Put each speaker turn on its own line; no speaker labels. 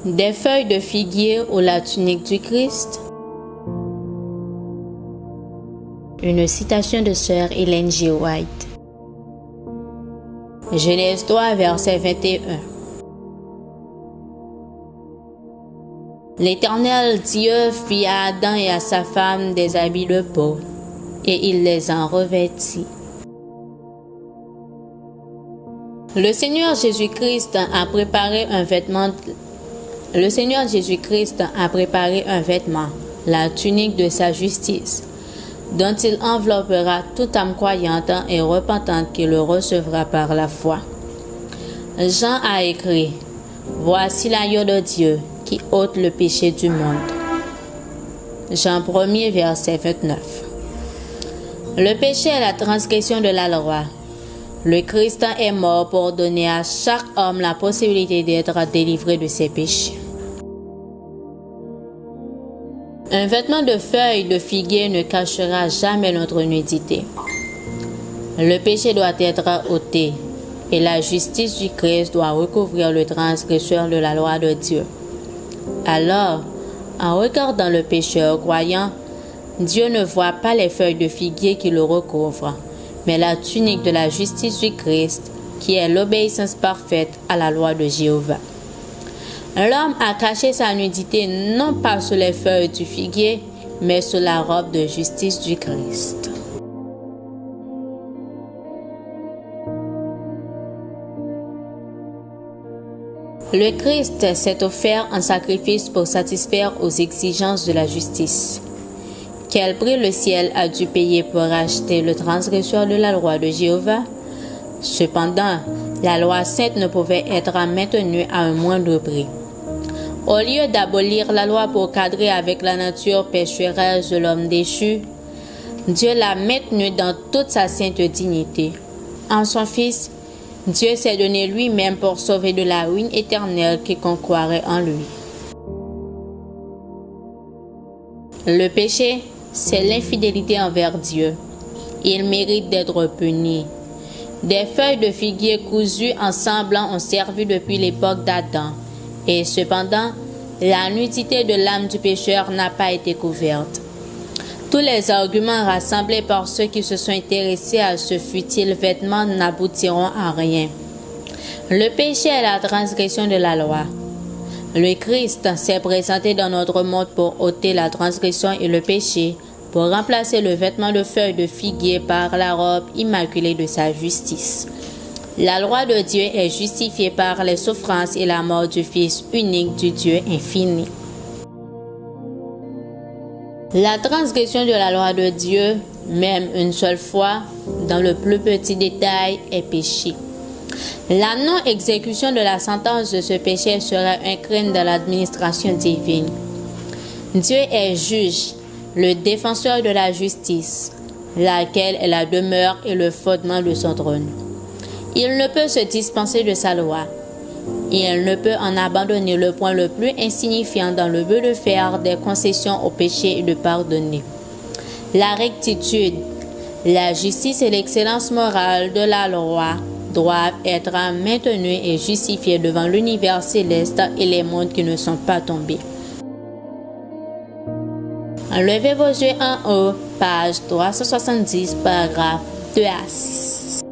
Des feuilles de figuier ou la tunique du Christ. Une citation de sœur Ellen G. White. Genèse 3, verset 21. L'Éternel Dieu fit à Adam et à sa femme des habits de peau, et il les en revêtit. Le Seigneur Jésus-Christ a préparé un vêtement. Le Seigneur Jésus-Christ a préparé un vêtement, la tunique de sa justice, dont il enveloppera toute âme croyante et repentante qui le recevra par la foi. Jean a écrit: Voici l'agneau de Dieu qui ôte le péché du monde. Jean 1er, verset 29. Le péché est la transgression de la loi. Le Christ est mort pour donner à chaque homme la possibilité d'être délivré de ses péchés. Un vêtement de feuilles de figuier ne cachera jamais notre nudité. Le péché doit être ôté et la justice du Christ doit recouvrir le transgresseur de la loi de Dieu. Alors, en regardant le pécheur croyant, Dieu ne voit pas les feuilles de figuier qui le recouvrent, mais la tunique de la justice du Christ, qui est l'obéissance parfaite à la loi de Jéhovah. L'homme a caché sa nudité non pas sous les feuilles du figuier, mais sous la robe de justice du Christ. Le Christ s'est offert en sacrifice pour satisfaire aux exigences de la justice. Quel prix le ciel a dû payer pour acheter le transgresseur de la loi de Jéhovah? Cependant, la loi sainte ne pouvait être maintenue à un moindre prix. Au lieu d'abolir la loi pour cadrer avec la nature pécheresse de l'homme déchu, Dieu l'a maintenue dans toute sa sainte dignité. En son Fils, Dieu s'est donné lui-même pour sauver de la ruine éternelle quiconque croirait en lui. Le péché, c'est l'infidélité envers Dieu. Il mérite d'être puni. Des feuilles de figuier cousues ensemble ont servi depuis l'époque d'Adam. Et cependant, la nudité de l'âme du pécheur n'a pas été couverte. Tous les arguments rassemblés par ceux qui se sont intéressés à ce futile vêtement n'aboutiront à rien. Le péché est la transgression de la loi. Le Christ s'est présenté dans notre monde pour ôter la transgression et le péché, pour remplacer le vêtement de feuilles de figuier par la robe immaculée de sa justice. La loi de Dieu est justifiée par les souffrances et la mort du Fils unique du Dieu infini. La transgression de la loi de Dieu, même une seule fois, dans le plus petit détail, est péché. La non-exécution de la sentence de ce péché serait un crime de l'administration divine. Dieu est juge, le défenseur de la justice, laquelle est la demeure et le fondement de son trône. Il ne peut se dispenser de sa loi. Il ne peut en abandonner le point le plus insignifiant dans le but de faire des concessions au péché et de pardonner. La rectitude, la justice et l'excellence morale de la loi doivent être maintenues et justifiées devant l'univers céleste et les mondes qui ne sont pas tombés. Levez vos yeux en haut, page 370, paragraphe 2 à 6.